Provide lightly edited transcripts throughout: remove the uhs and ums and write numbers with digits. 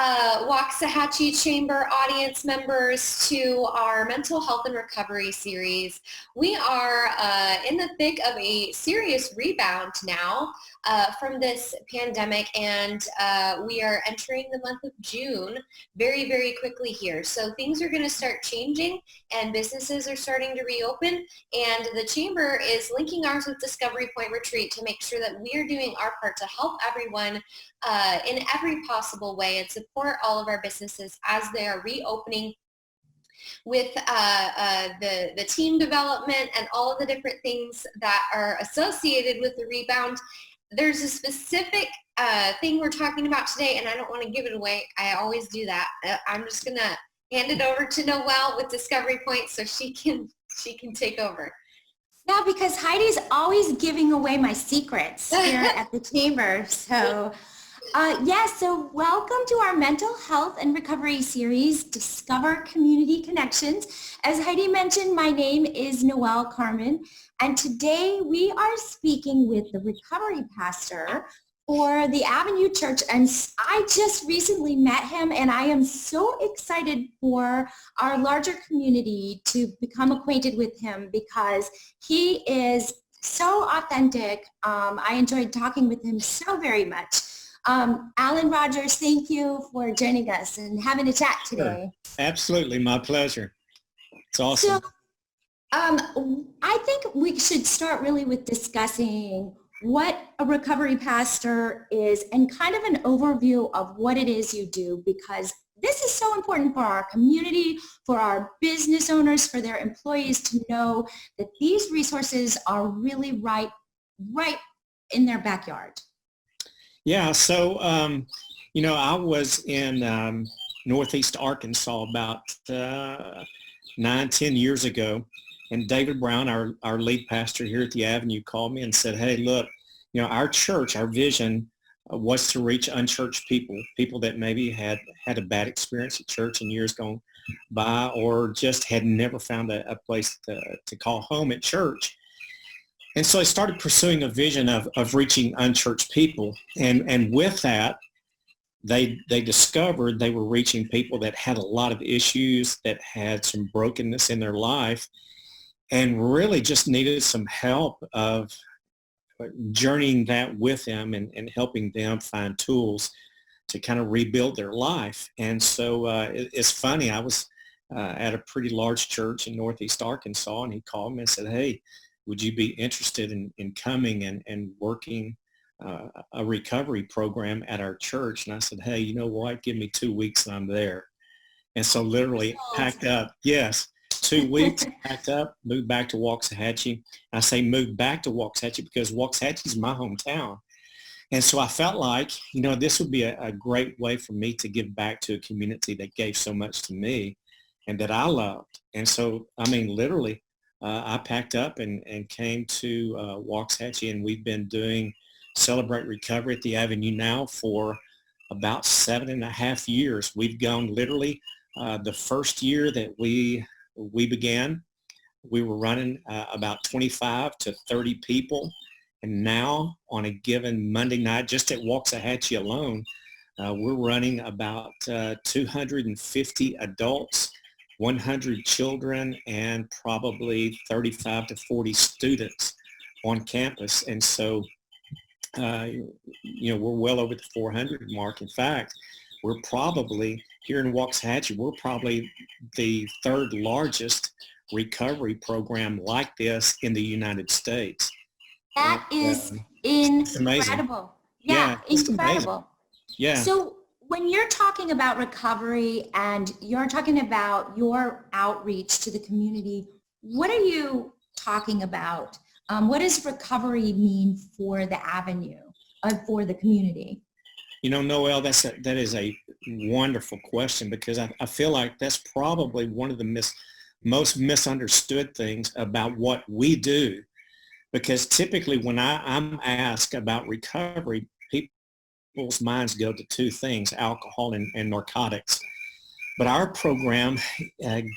Waxahachie Chamber audience members to our Mental Health and Recovery series. We are in the thick of a serious rebound now from this pandemic, and we are entering the month of June very, very quickly here. So things are going to start changing, and businesses are starting to reopen, and the Chamber is linking ours with Discovery Point Retreat to make sure that we are doing our part to help everyone in every possible way and support all of our businesses as they are reopening with the team development and all of the different things that are associated with the rebound. There's a specific thing we're talking about today, and I don't want to give it away. I always do that. I'm just going to hand it over to Noelle with Discovery Point so she can take over. Yeah, because Heidi's always giving away my secrets here at the Chamber. So so welcome to our Mental Health and Recovery series, Discover Community Connections. As Heidi mentioned, my name is Noelle Carmen, and today we are speaking with the recovery pastor for the Avenue Church, and I just recently met him, and I am so excited for our larger community to become acquainted with him because he is so authentic. I enjoyed talking with him so very much. Alan Rogers, thank you for joining us and having a chat today. Sure. Absolutely, my pleasure. It's awesome. So, I think we should start really with discussing what a recovery pastor is and kind of an overview of what it is you do, because this is so important for our community, for our business owners, for their employees to know that these resources are really right in their backyard. Yeah, so, I was in Northeast Arkansas about 9-10 years ago, and David Brown, our lead pastor here at the Avenue, called me and said, hey, look, our church, our vision was to reach unchurched people that maybe had a bad experience at church in years gone by or just had never found a place to call home at church. And so I started pursuing a vision of reaching unchurched people. And with that, they discovered they were reaching people that had a lot of issues, that had some brokenness in their life, and really just needed some help of journeying that with them and helping them find tools to kind of rebuild their life. And so it's funny, I was at a pretty large church in Northeast Arkansas, and he called me and said, hey, would you be interested in coming and working a recovery program at our church? And I said, hey, you know what? Give me 2 weeks and I'm there. And so literally packed up. Yes, 2 weeks, packed up, moved back to Waxahachie. I say moved back to Waxahachie because Waxahachie is my hometown. And so I felt like, this would be a great way for me to give back to a community that gave so much to me and that I loved. And so, literally, I packed up and came to Waxahachie, and we've been doing Celebrate Recovery at the Avenue now for about 7.5 years. We've gone literally the first year that we began, we were running about 25 to 30 people. And now on a given Monday night, just at Waxahachie alone, we're running about 250 adults, 100 children, and probably 35 to 40 students on campus. And so, we're well over the 400 mark. In fact, we're probably, here in Waxahachie, we're probably the third largest recovery program like this in the United States. That is incredible. Yeah, incredible. Amazing. Yeah. So when you're talking about recovery and you're talking about your outreach to the community, what are you talking about? What does recovery mean for the Avenue, for the community? Noelle, that is a wonderful question, because I feel like that's probably one of the most misunderstood things about what we do. Because typically when I'm asked about recovery, people's minds go to two things, alcohol and narcotics. But our program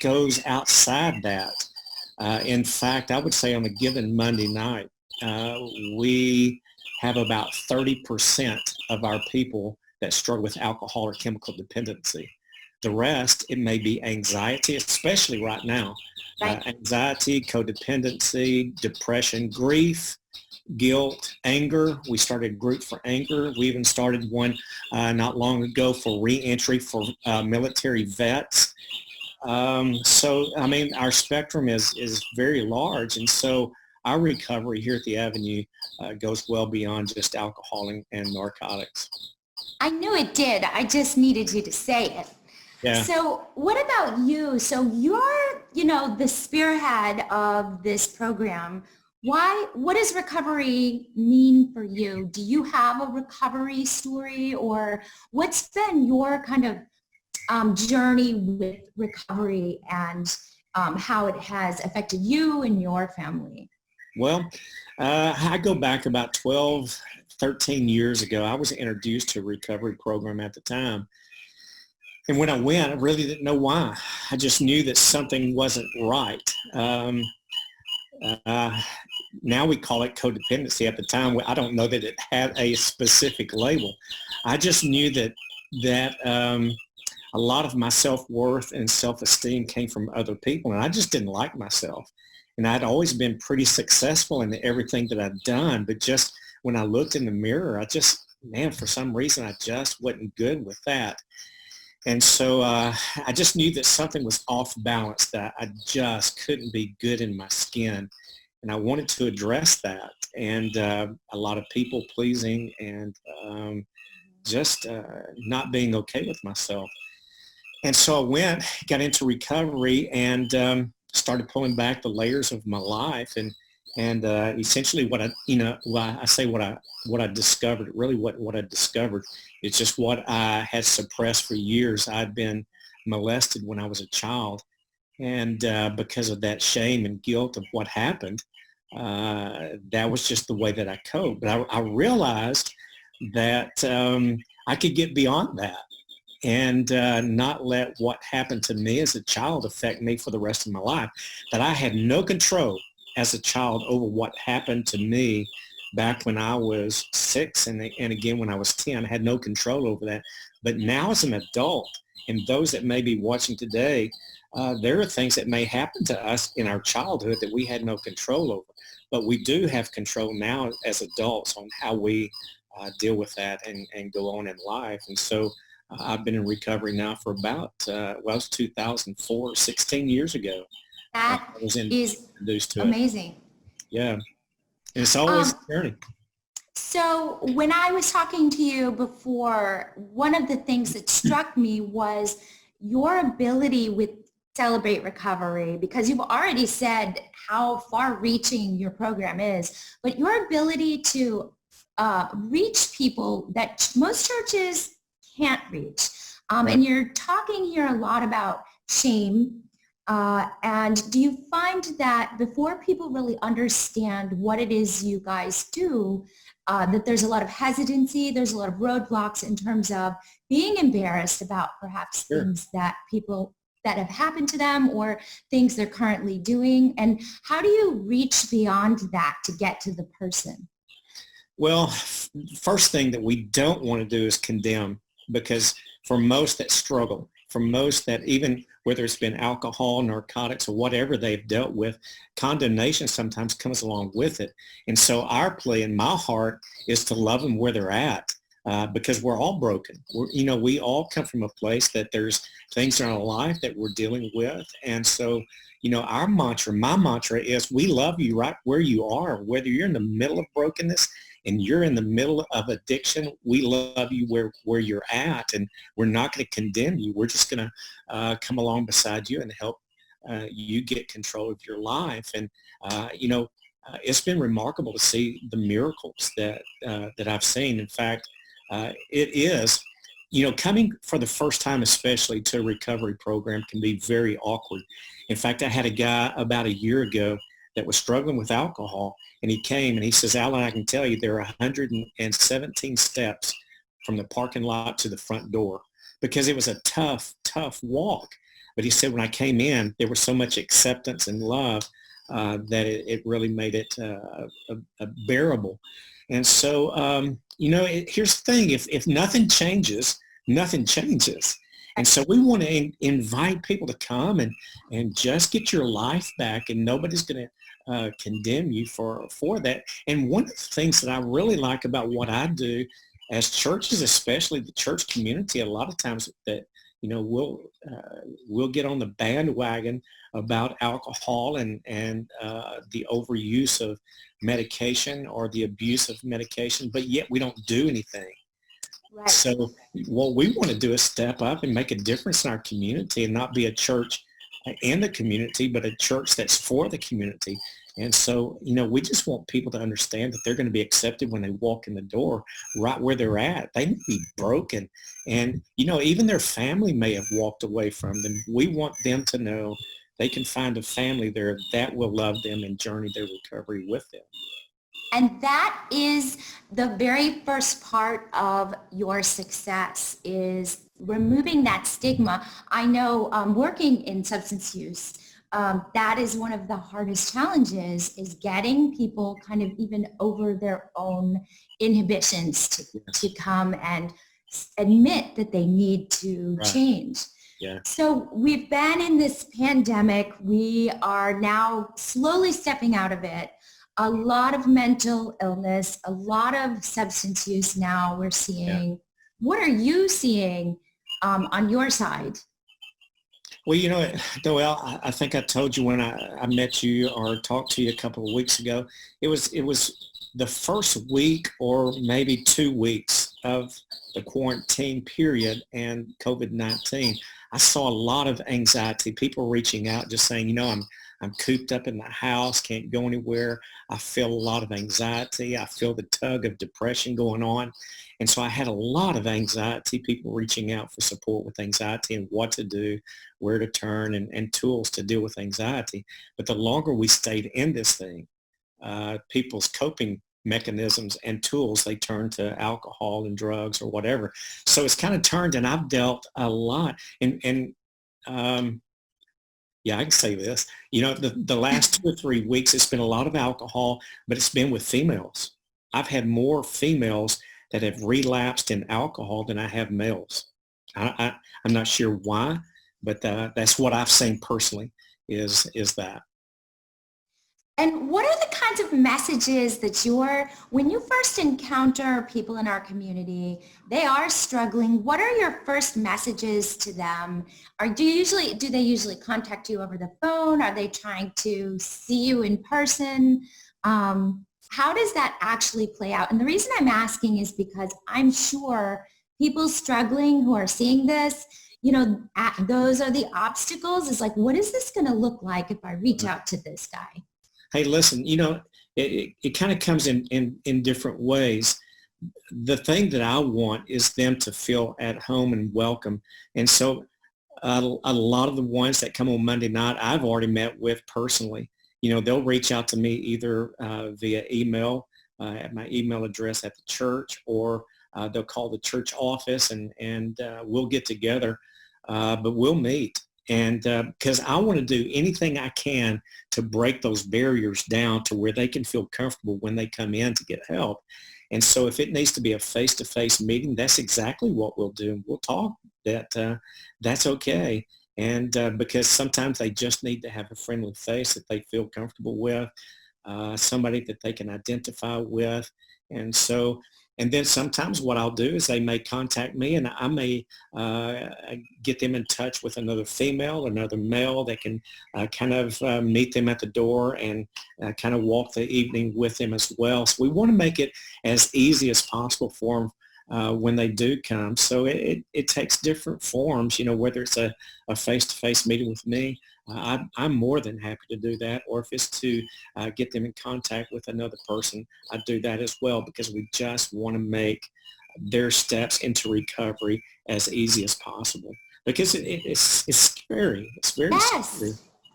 goes outside that. In fact, I would say on a given Monday night, we have about 30% of our people that struggle with alcohol or chemical dependency. The rest, it may be anxiety, especially right now. Right. Anxiety, codependency, depression, grief, guilt, anger. We started a group for anger. We even started one not long ago for reentry for military vets. So, I mean, our spectrum is very large. And so our recovery here at the Avenue goes well beyond just alcohol and narcotics. I knew it did. I just needed you to say it. Yeah. So what about you? So you're, the spearhead of this program. What does recovery mean for you? Do you have a recovery story, or what's been your kind of journey with recovery and how it has affected you and your family? Well, I go back about 12, 13 years ago. I was introduced to a recovery program at the time. And when I went, I really didn't know why. I just knew that something wasn't right. Now we call it codependency. At the time, I don't know that it had a specific label. I just knew that a lot of my self-worth and self-esteem came from other people, and I just didn't like myself. And I'd always been pretty successful in everything that I'd done, but just when I looked in the mirror, for some reason, I just wasn't good with that. And so I just knew that something was off balance, that I just couldn't be good in my skin. And I wanted to address that. And a lot of people pleasing and just not being okay with myself. And so I got into recovery and started pulling back the layers of my life. And essentially what I discovered, really what I discovered is just what I had suppressed for years. I'd been molested when I was a child. And because of that shame and guilt of what happened, that was just the way that I coped. But I realized that I could get beyond that and not let what happened to me as a child affect me for the rest of my life. That I had no control as a child over what happened to me back when I was 6 and again when I was 10. I had no control over that. But now as an adult, and those that may be watching today, there are things that may happen to us in our childhood that we had no control over. But we do have control now as adults on how we deal with that and go on in life. And so I've been in recovery now for about, it was 2004, 16 years ago. That I was is introduced to amazing. it. Yeah. And it's always a journey. So when I was talking to you before, one of the things that struck me was your ability with Celebrate Recovery, because you've already said how far-reaching your program is, but your ability to reach people that most churches can't reach. Right. And you're talking here a lot about shame. And do you find that before people really understand what it is you guys do, that there's a lot of hesitancy, there's a lot of roadblocks in terms of being embarrassed about perhaps Sure. things that people that have happened to them or things they're currently doing? And how do you reach beyond that to get to the person? Well, first thing that we don't want to do is condemn, because for most that struggle, for most that even whether it's been alcohol, narcotics, or whatever they've dealt with, condemnation sometimes comes along with it. And so our plea in my heart is to love them where they're at, because we're all broken. We all come from a place that there's things in our life that we're dealing with. And so, my mantra is we love you right where you are, whether you're in the middle of brokenness and you're in the middle of addiction. We love you where you're at, and we're not going to condemn you. We're just going to come along beside you and help you get control of your life. And, it's been remarkable to see the miracles that I've seen. In fact, it is, coming for the first time, especially to a recovery program, can be very awkward. In fact, I had a guy about a year ago that was struggling with alcohol, and he came and he says, "Alan, I can tell you there are 117 steps from the parking lot to the front door," because it was a tough walk. But he said, when I came in, there was so much acceptance and love that it really made it bearable. And so, here's the thing, if nothing changes, nothing changes. And so we want to invite people to come and just get your life back, and nobody's going to condemn you for that. And one of the things that I really like about what I do as churches, especially the church community, a lot of times that, we'll get on the bandwagon about alcohol and the overuse of medication or the abuse of medication, but yet we don't do anything. Right. So what we want to do is step up and make a difference in our community and not be a church in the community, but a church that's for the community. And so, we just want people to understand that they're going to be accepted when they walk in the door right where they're at. They may be broken. And, even their family may have walked away from them. We want them to know they can find a family there that will love them and journey their recovery with them. And that is the very first part of your success, is removing that stigma. I know working in substance use, that is one of the hardest challenges, is getting people kind of even over their own inhibitions to come and admit that they need to change. Yeah. So we've been in this pandemic. We are now slowly stepping out of it. A lot of mental illness, a lot of substance use now we're seeing. Yeah. What are you seeing on your side? Well, Noelle, I think I told you when I met you or talked to you a couple of weeks ago, it was the first week or maybe 2 weeks of the quarantine period and COVID-19. I saw a lot of anxiety, people reaching out just saying, I'm cooped up in the house, can't go anywhere. I feel a lot of anxiety. I feel the tug of depression going on. And so I had a lot of anxiety, people reaching out for support with anxiety and what to do, where to turn, and tools to deal with anxiety. But the longer we stayed in this thing, people's coping mechanisms and tools, they turn to alcohol and drugs or whatever. So it's kind of turned, and I've dealt a lot. Yeah, I can say this. The last 2 or 3 weeks, it's been a lot of alcohol, but it's been with females. I've had more females that have relapsed in alcohol than I have males. I'm not sure why, but that's what I've seen personally is that. And what are the kinds of messages that when you first encounter people in our community, they are struggling, what are your first messages to them? Do they usually contact you over the phone? Are they trying to see you in person? How does that actually play out? And the reason I'm asking is because I'm sure people struggling who are seeing this, those are the obstacles. It's like, what is this going to look like if I reach out to this guy? Hey, listen, it kind of comes in different ways. The thing that I want is them to feel at home and welcome. And so a lot of the ones that come on Monday night, I've already met with personally. They'll reach out to me either via email at my email address at the church, or they'll call the church office and we'll get together, but we'll meet. And because I want to do anything I can to break those barriers down to where they can feel comfortable when they come in to get help. And so if it needs to be a face-to-face meeting, that's exactly what we'll do. We'll talk. That's okay. And because sometimes they just need to have a friendly face that they feel comfortable with, somebody that they can identify with. And then sometimes what I'll do is they may contact me, and I may get them in touch with another female, another male that can kind of meet them at the door and kind of walk the evening with them as well. So we want to make it as easy as possible for them when they do come. So it takes different forms, whether it's a face-to-face meeting with me. I'm more than happy to do that. Or if it's to get them in contact with another person, I do that as well, because we just want to make their steps into recovery as easy as possible. Because it's scary. It's very scary.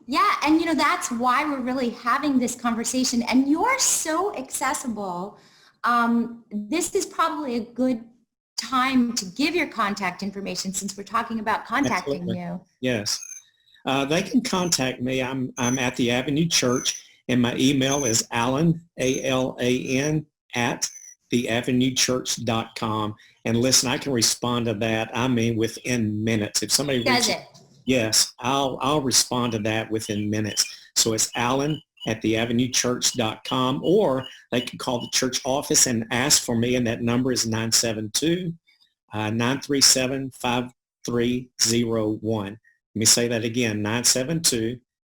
Yeah, and that's why we're really having this conversation. And you're so accessible. This is probably a good time to give your contact information, since we're talking about contacting Absolutely. you. Yes. They can contact me. I'm at the Avenue Church, and my email is Alan, ALAN, at theavenuechurch.com. And listen, I can respond to that. I mean, within minutes. If somebody Does reaches, it? yes, I'll respond to that within minutes. So it's Alan at theavenuechurch.com, or they can call the church office and ask for me, and that number is 972-937-5301. Let me say that again,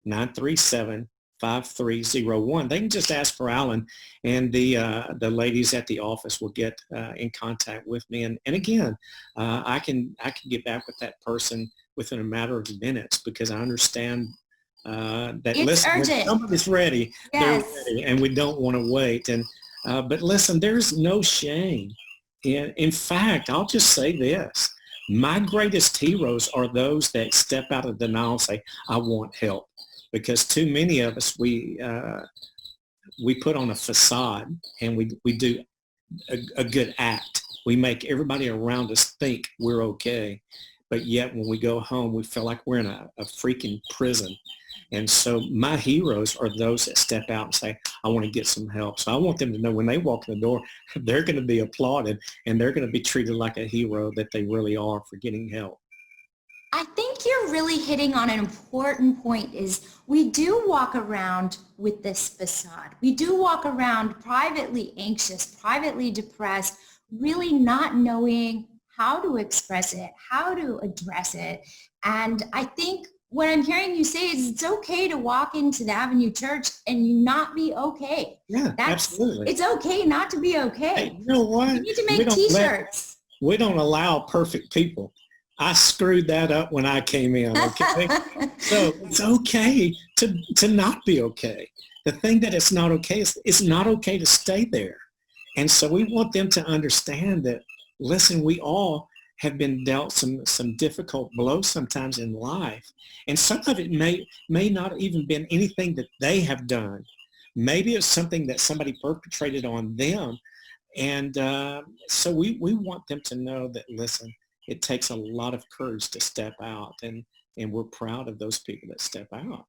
972-937-5301. They can just ask for Alan, and the ladies at the office will get in contact with me. And again, I can get back with that person within a matter of minutes, because I understand that It's listen, when urgent. somebody's ready, Yes. they're ready, and we don't want to wait. And but listen, there's no shame. In fact, I'll just say this. My greatest heroes are those that step out of denial and say, I want help. Because too many of us, we put on a facade, and we do a good act. We make everybody around us think we're okay. But yet when we go home, we feel like we're in a freaking prison. And so my heroes are those that step out and say, I want to get some help. So I want them to know when they walk in the door, they're going to be applauded, and they're going to be treated like a hero that they really are for getting help. I think you're really hitting on an important point. Is we do walk around with this facade. We do walk around privately anxious, privately depressed, really not knowing how to express it, how to address it. And I think what I'm hearing you say is it's okay to walk into the Avenue Church and you not be okay. Yeah, absolutely. It's okay not to be okay. Hey, you know what? You need to make T-shirts. We don't allow perfect people. I screwed that up when I came in, okay? So it's okay to not be okay. The thing that it's not okay is it's not okay to stay there. And so we want them to understand that, listen, we all have been dealt some difficult blows sometimes in life. And some of it may not even been anything that they have done. Maybe it's something that somebody perpetrated on them. And so we want them to know that, listen, it takes a lot of courage to step out, and we're proud of those people that step out.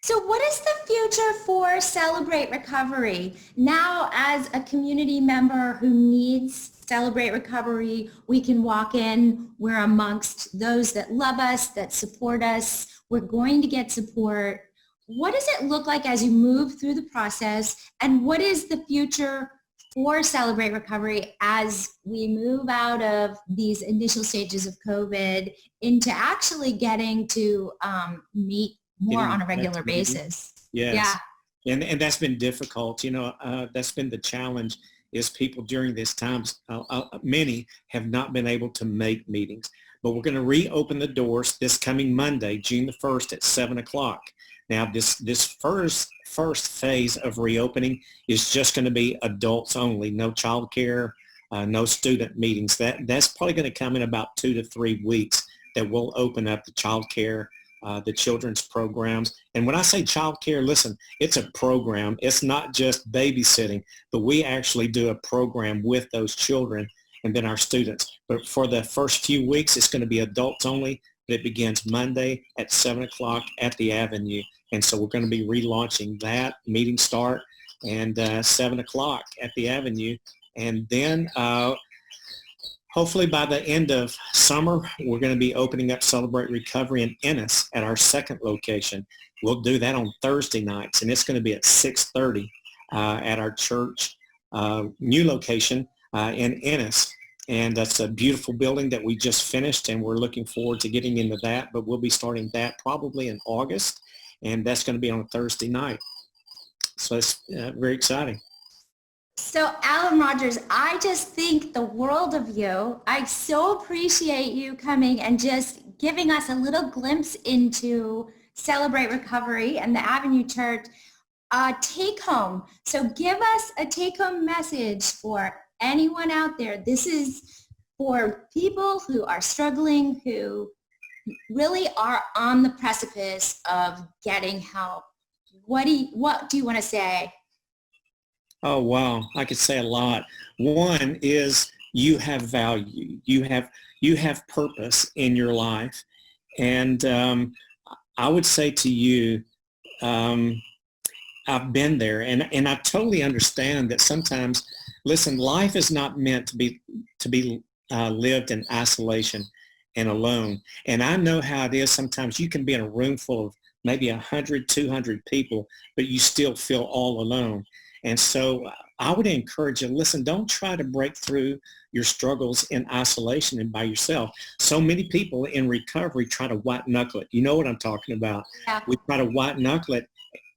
So what is the future for Celebrate Recovery? Now, as a community member who needs Celebrate Recovery, we can walk in. We're amongst those that love us, that support us. We're going to get support. What does it look like as you move through the process? And what is the future for Celebrate Recovery as we move out of these initial stages of COVID into actually getting to meet more on a regular basis? Yes. Yeah. And that's been difficult. You know, that's been the challenge, is people during this time, many have not been able to make meetings. But we're going to reopen the doors this coming Monday, June the 1st at 7 o'clock. Now, this first phase of reopening is just going to be adults only, no child care, no student meetings. That's probably going to come in about 2 to 3 weeks that we'll open up the child care, the children's programs. And when I say child care, listen, it's a program. It's not just babysitting, but we actually do a program with those children and then our students. But for the first few weeks, it's going to be adults only. But it begins Monday at 7 o'clock at the Avenue. And so we're going to be relaunching that meeting start and 7 o'clock at the Avenue. And then hopefully by the end of summer, we're going to be opening up Celebrate Recovery in Ennis at our second location. We'll do that on Thursday nights, and it's going to be at 6:30 at our church new location in Ennis. And that's a beautiful building that we just finished, and we're looking forward to getting into that. But we'll be starting that probably in August, and that's going to be on a Thursday night. So it's very exciting. So Alan Rogers, I just think the world of you. I so appreciate you coming and just giving us a little glimpse into Celebrate Recovery and the Avenue Church take home. So give us a take home message for anyone out there. This is for people who are struggling, who really are on the precipice of getting help. What do you want to say? Oh, wow. I could say a lot. One is you have value. You have purpose in your life. And I would say to you, I've been there, and I totally understand that sometimes, listen, life is not meant to be lived in isolation and alone. And I know how it is. Sometimes you can be in a room full of maybe 100, 200 people, but you still feel all alone. And so I would encourage you, listen, don't try to break through your struggles in isolation and by yourself. So many people in recovery try to white knuckle it. You know what I'm talking about. Yeah. We try to white knuckle it,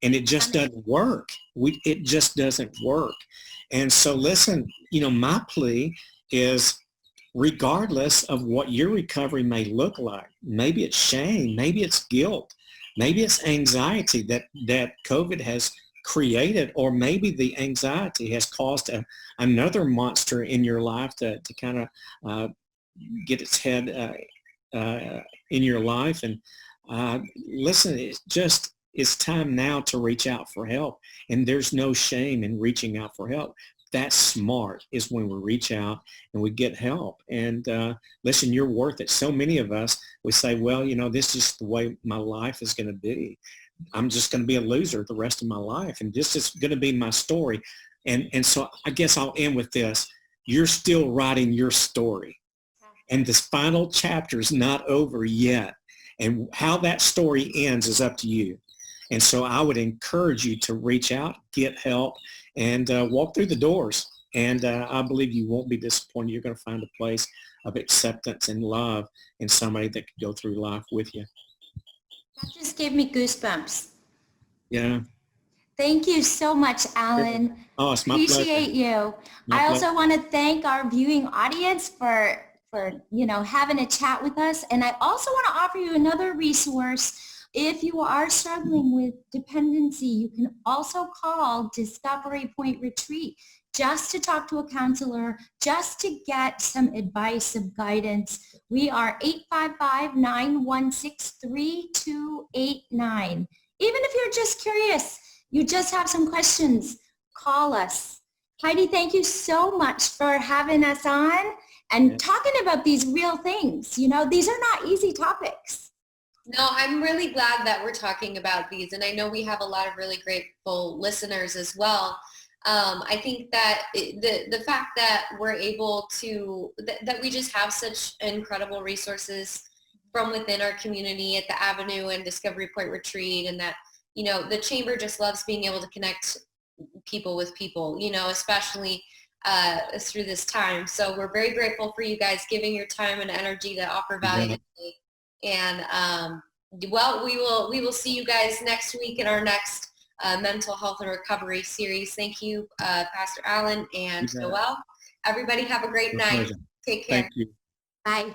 and it just doesn't work. It just doesn't work. And so listen, my plea is, regardless of what your recovery may look like, maybe it's shame, maybe it's guilt, maybe it's anxiety that COVID has created, or maybe the anxiety has caused another monster in your life to kind of get its head in your life. And listen, it's time now to reach out for help. And there's no shame in reaching out for help. That's smart, is when we reach out and we get help. And listen, you're worth it. So many of us, we say, well, this is the way my life is going to be. I'm just going to be a loser the rest of my life. And this is going to be my story. And so I guess I'll end with this. You're still writing your story. And this final chapter is not over yet. And how that story ends is up to you. And so I would encourage you to reach out, get help, and walk through the doors. And I believe you won't be disappointed. You're going to find a place of acceptance and love in somebody that can go through life with you. That just gave me goosebumps. Yeah. Thank you so much, Alan. Oh, it's my Appreciate pleasure. you. I also want to thank our viewing audience for having a chat with us. And I also want to offer you another resource. If you are struggling with dependency, you can also call Discovery Point Retreat just to talk to a counselor, just to get some advice, some guidance. We are 855-916-3289. Even if you're just curious, you just have some questions, call us. Heidi, thank you so much for having us on and talking about these real things. These are not easy topics. No, I'm really glad that we're talking about these, and I know we have a lot of really grateful listeners as well. I think that the fact that we're able to, that we just have such incredible resources from within our community at the Avenue and Discovery Point Retreat, and that, the Chamber just loves being able to connect people with people, especially through this time. So we're very grateful for you guys giving your time and energy to offer value today. And well, we will see you guys next week in our next mental health and recovery series. Thank you, Pastor Alan and Joelle. Everybody have a great night. Take care. Thank you. Bye.